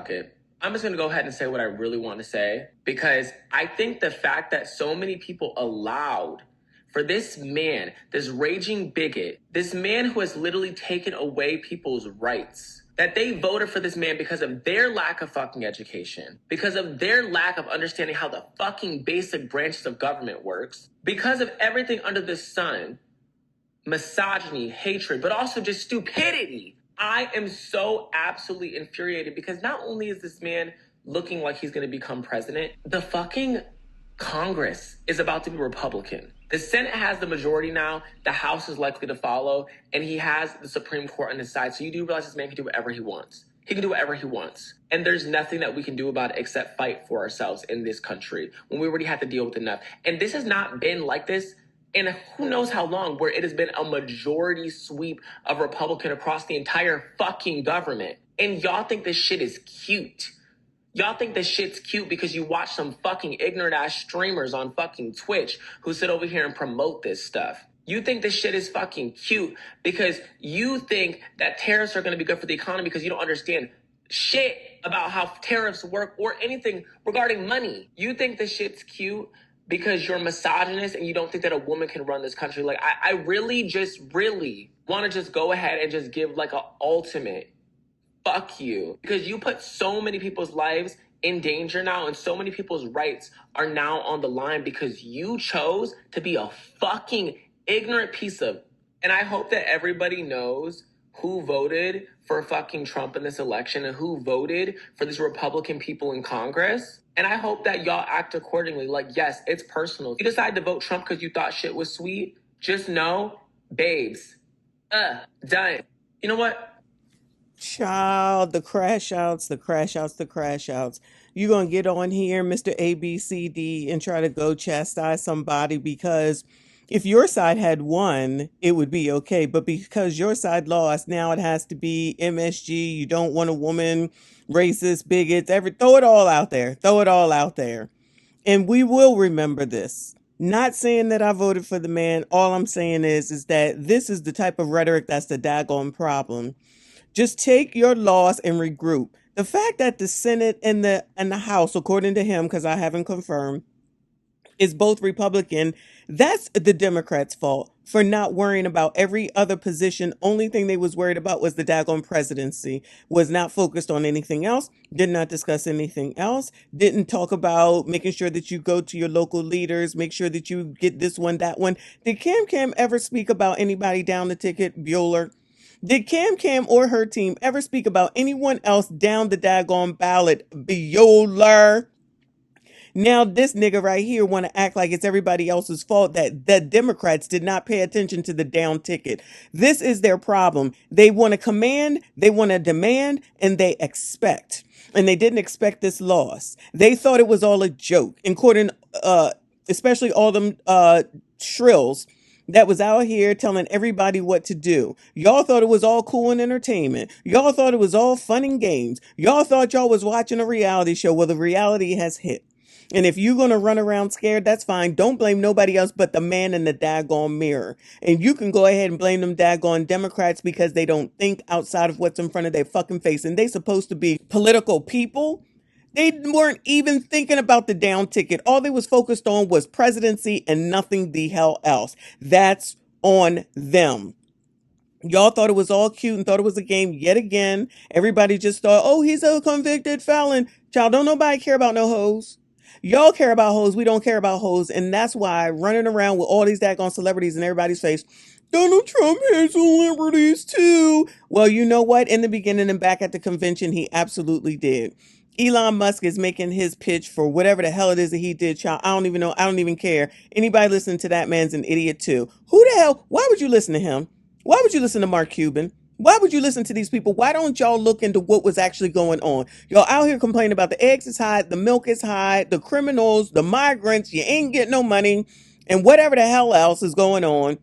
fuck it. I'm just going to go ahead and say what I really want to say, because I think the fact that so many people allowed for this man, this raging bigot, this man who has literally taken away people's rights, that they voted for this man because of their lack of fucking education, because of their lack of understanding how the fucking basic branches of government works, because of everything under the sun, misogyny, hatred, but also just stupidity. I am so absolutely infuriated because not only is this man looking like he's going to become president, the fucking Congress is about to be Republican. The Senate has the majority now. The House is likely to follow, and he has the Supreme Court on his side. So you do realize this man can do whatever he wants. He can do whatever he wants. And there's nothing that we can do about it except fight for ourselves in this country when we already have to deal with enough. And this has not been like this in who knows how long, where it has been a majority sweep of Republican across the entire fucking government. And y'all think this shit is cute. Y'all think this shit's cute because you watch some fucking ignorant ass streamers on fucking Twitch who sit over here and promote this stuff. You think this shit is fucking cute because you think that tariffs are going to be good for the economy because you don't understand shit about how tariffs work or anything regarding money. You think this shit's cute because you're misogynist and you don't think that a woman can run this country. Like, I really want to just go ahead and just give like an ultimate fuck you, because you put so many people's lives in danger now and so many people's rights are now on the line because you chose to be a fucking ignorant piece of... And I hope that everybody knows who voted for fucking Trump in this election and who voted for these Republican people in Congress. And I hope that y'all act accordingly. Like, yes, it's personal. If you decide to vote Trump because you thought shit was sweet, just know, babes, done. You know what? Child, the crash outs. You're going to get on here, Mr. ABCD, and try to go chastise somebody because if your side had won, it would be okay. But because your side lost, now it has to be MSG. You don't want a woman, racist, bigots, throw it all out there. And we will remember this. Not saying that I voted for the man. All I'm saying is that this is the type of rhetoric that's the daggone problem. Just take your loss and regroup. The fact that the Senate and the House, according to him, because I haven't confirmed, is both Republican, that's the Democrats' fault for not worrying about every other position. Only thing they was worried about was the daggone presidency, was not focused on anything else, did not discuss anything else, didn't talk about making sure that you go to your local leaders, make sure that you get this one, that one. Did KamKam ever speak about anybody down the ticket, Bueller? Did KamKam or her team ever speak about anyone else down the daggone ballot? Bueller. Now this nigga right here want to act like it's everybody else's fault that the Democrats did not pay attention to the down ticket. This is their problem. They want to command, they want to demand, and they expect. And they didn't expect this loss. They thought it was all a joke, including especially all them shrills that was out here telling everybody what to do. Y'all thought it was all cool and entertainment. Y'all thought it was all fun and games. Y'all thought y'all was watching a reality show. Well, the reality has hit. And if you're going to run around scared, that's fine. Don't blame nobody else but the man in the daggone mirror. And you can go ahead and blame them daggone Democrats because they don't think outside of what's in front of their fucking face. And they supposed to be political people. They weren't even thinking about the down ticket. All they was focused on was presidency and nothing the hell else. That's on them. Y'all thought it was all cute and thought it was a game yet again. Everybody just thought, oh, he's a convicted felon. Child, don't nobody care about no hoes. Y'all care about hoes. We don't care about hoes. And that's why running around with all these daggone celebrities in everybody's face, Donald Trump has celebrities too. Well, you know what? In the beginning and back at the convention, he absolutely did. Elon Musk is making his pitch for whatever the hell it is that he did, child. I don't even know. I don't even care. Anybody listening to that man's an idiot too. Who the hell? Why would you listen to him? Why would you listen to Mark Cuban? Why would you listen to these people? Why don't y'all look into what was actually going on? Y'all out here complaining about the eggs is high, the milk is high, the criminals, the migrants, you ain't getting no money, and whatever the hell else is going on.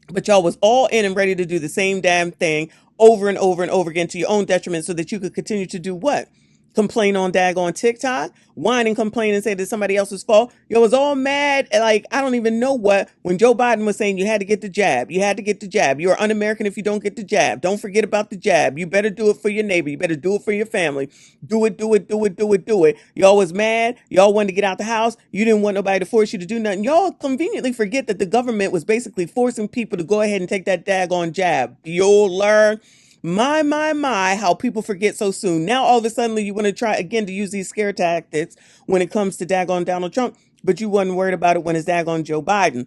But y'all was all in and ready to do the same damn thing over and over and over again to your own detriment so that you could continue to do what? complain on daggone TikTok, whine and complain and say that somebody else's fault. Yo was all mad, like I don't even know what, when Joe Biden was saying you had to get the jab. You had to get the jab. You're un-American if you don't get the jab. Don't forget about the jab. You better do it for your neighbor. You better do it for your family. Do it, do it, do it, do it, do it. Y'all was mad. Y'all wanted to get out the house. You didn't want nobody to force you to do nothing. Y'all conveniently forget that the government was basically forcing people to go ahead and take that daggone jab. You'll learn. My, how people forget so soon. Now, all of a sudden, you want to try again to use these scare tactics when it comes to daggone Donald Trump, but you wasn't worried about it when it's daggone Joe Biden.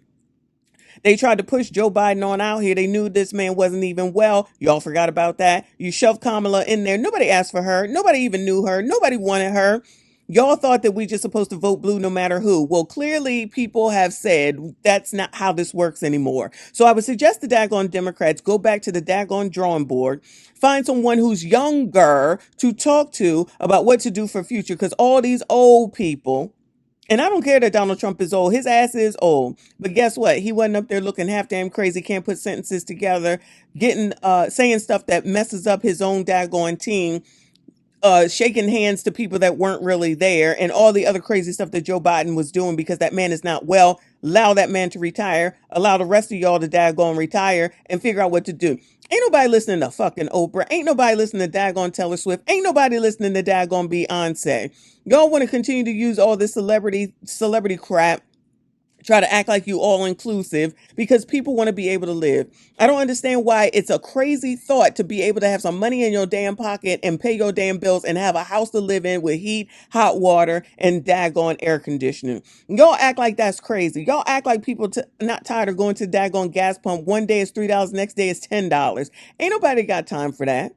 They tried to push Joe Biden on out here. They knew this man wasn't even well. Y'all forgot about that. You shoved Kamala in there. Nobody asked for her. Nobody even knew her. Nobody wanted her. Y'all thought that we just supposed to vote blue no matter who. Well, clearly people have said that's not how this works anymore. So I would suggest the daggone Democrats go back to the daggone drawing board, find someone who's younger to talk to about what to do for future, because all these old people, and I don't care that Donald Trump is old. His ass is old. But guess what? He wasn't up there looking half damn crazy, can't put sentences together, getting saying stuff that messes up his own daggone team, shaking hands to people that weren't really there, and all the other crazy stuff that Joe Biden was doing because that man is not well. Allow that man to retire. Allow the rest of y'all to daggone retire and figure out what to do. Ain't nobody listening to fucking Oprah. Ain't nobody listening to daggone Taylor Swift. Ain't nobody listening to daggone Beyonce. Y'all want to continue to use all this celebrity crap, try to act like you all inclusive because people want to be able to live. I don't understand why it's a crazy thought to be able to have some money in your damn pocket and pay your damn bills and have a house to live in with heat, hot water, and daggone air conditioning. Y'all act like that's crazy. Y'all act like people not tired of going to daggone gas pump. One day is $3, next day is $10. Ain't nobody got time for that.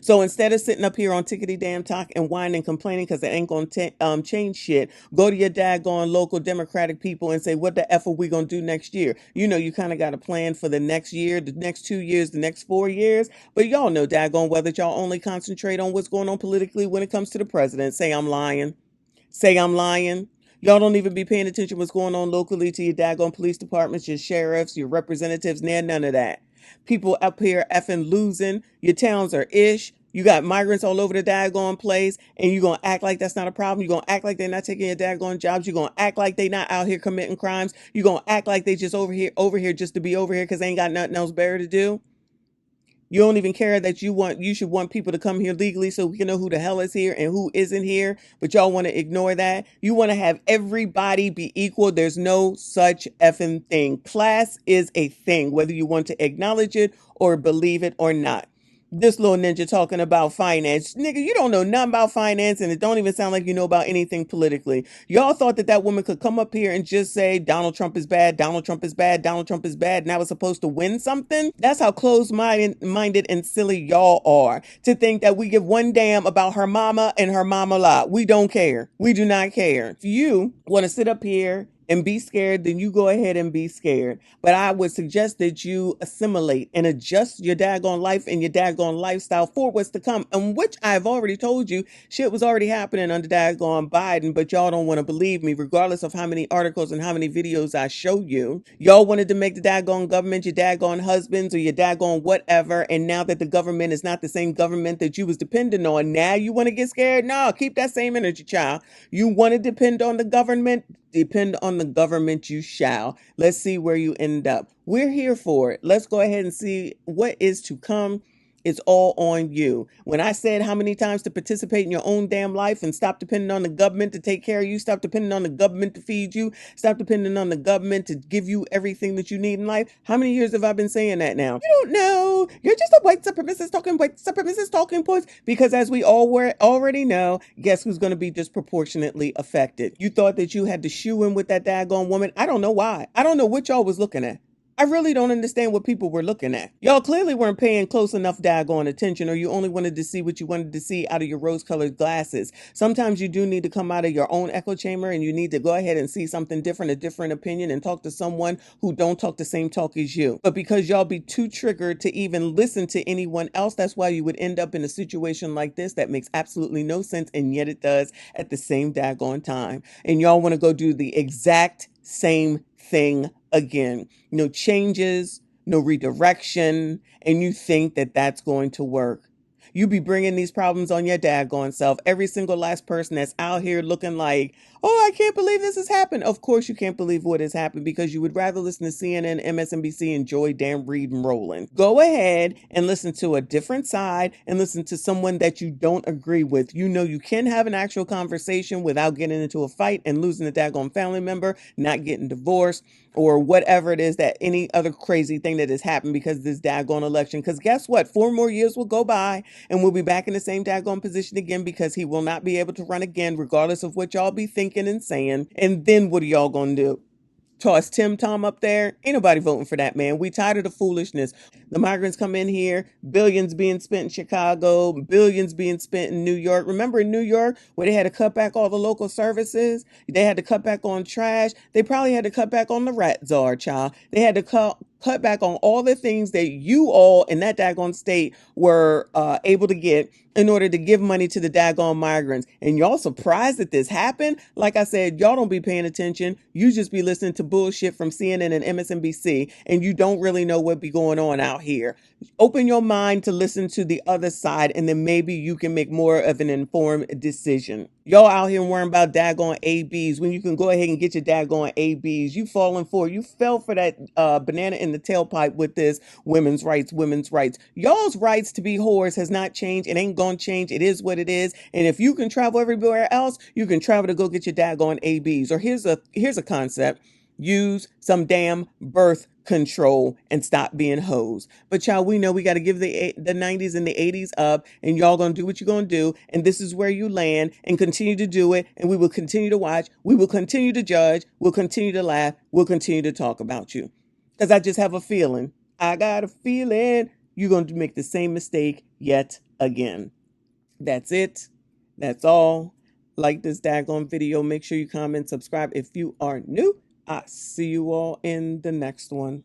So instead of sitting up here on tickety damn talk and whining and complaining because it ain't going to change shit, go to your daggone local Democratic people and say, what the F are we going to do next year? You know, you kind of got a plan for the next year, the next 2 years, the next 4 years. But y'all know daggone whether y'all only concentrate on what's going on politically when it comes to the president. Say I'm lying. Say I'm lying. Y'all don't even be paying attention what's going on locally to your daggone police departments, your sheriffs, your representatives, none of that. People up here effing losing. Your towns are ish. You got migrants all over the daggone place, and you're going to act like that's not a problem. You're going to act like they're not taking your daggone jobs. You're going to act like they not out here committing crimes. You're going to act like they just over here just to be over here because they ain't got nothing else better to do. You don't even care that you should want people to come here legally so we can know who the hell is here and who isn't here, but y'all want to ignore that. You want to have everybody be equal. There's no such effing thing. Class is a thing, whether you want to acknowledge it or believe it or not. This little ninja talking about finance. Nigga, you don't know nothing about finance, and it don't even sound like you know about anything politically. Y'all thought that that woman could come up here and just say Donald Trump is bad, Donald Trump is bad, Donald Trump is bad, and I was supposed to win something? That's how closed-minded and silly y'all are, to think that we give one damn about her mama and her mama lot. We don't care. We do not care. If you want to sit up here and be scared, then you go ahead and be scared. But I would suggest that you assimilate and adjust your daggone life and your daggone lifestyle for what's to come, and which I've already told you, shit was already happening under daggone Biden, but y'all don't want to believe me, regardless of how many articles and how many videos I show you. Y'all wanted to make the daggone government your daggone husbands or your daggone whatever, and now that the government is not the same government that you was depending on, now you want to get scared? No, keep that same energy, child. You want to depend on the government? Depend on the government you shall. Let's see where you end up. We're here for it. Let's go ahead and see what is to come. It's all on you. When I said how many times to participate in your own damn life and stop depending on the government to take care of you, stop depending on the government to feed you, stop depending on the government to give you everything that you need in life. How many years have I been saying that now? You don't know. You're just a white supremacist talking points, because as we all already know, guess who's going to be disproportionately affected? You thought that you had to shoe in with that daggone woman. I don't know why. I don't know what y'all was looking at. I really don't understand what people were looking at. Y'all clearly weren't paying close enough daggone attention, or you only wanted to see what you wanted to see out of your rose-colored glasses. Sometimes you do need to come out of your own echo chamber, and you need to go ahead and see something different, a different opinion, and talk to someone who don't talk the same talk as you. But because y'all be too triggered to even listen to anyone else, that's why you would end up in a situation like this that makes absolutely no sense, and yet it does at the same daggone time. And y'all want to go do the exact same thing again. No changes, no redirection, and you think that that's going to work. You be bringing these problems on your daggone self. Every single last person that's out here looking like, oh, I can't believe this has happened. Of course you can't believe what has happened because you would rather listen to CNN, MSNBC, and Joy Dan Reed and Roland. Go ahead and listen to a different side and listen to someone that you don't agree with. You know you can have an actual conversation without getting into a fight and losing a daggone family member, not getting divorced, or whatever it is that any other crazy thing that has happened because of this daggone election. Because guess what? 4 more years will go by and we'll be back in the same daggone position again because he will not be able to run again, regardless of what y'all be thinking and saying. And then what are y'all gonna do? Toss Tim Tom up there? Ain't nobody voting for that, man. We tired of the foolishness. The migrants come in here, billions being spent in Chicago, billions being spent in New York. Remember in New York where they had to cut back all the local services? They had to cut back on trash. They probably had to cut back on the rat czar, child. They had to cut back on all the things that you all in that daggone state were able to get in order to give money to the daggone migrants. And y'all surprised that this happened? Like I said, y'all don't be paying attention. You just be listening to bullshit from CNN and MSNBC, and you don't really know what be going on out here. Open your mind to listen to the other side, and then maybe you can make more of an informed decision. Y'all out here worrying about daggone ABs when you can go ahead and get your daggone ABs. You falling for, you fell for that banana in the tailpipe with this women's rights, women's rights. Y'all's rights to be whores has not changed. It ain't gonna change. It is what it is. And if you can travel everywhere else, you can travel to go get your daggone ABs. Or here's a concept. Use some damn birth control and stop being hoes. But y'all, we know we got to give the 90s and the 80s up, and y'all gonna do what you're gonna do, and this is where you land, and continue to do it, and we will continue to watch, we will continue to judge, we'll continue to laugh, we'll continue to talk about you. Because I just have a feeling, I got a feeling you're going to make the same mistake yet again. That's it. That's all. Like this daggone video. Make sure you comment, subscribe if you are new. I see you all in the next one.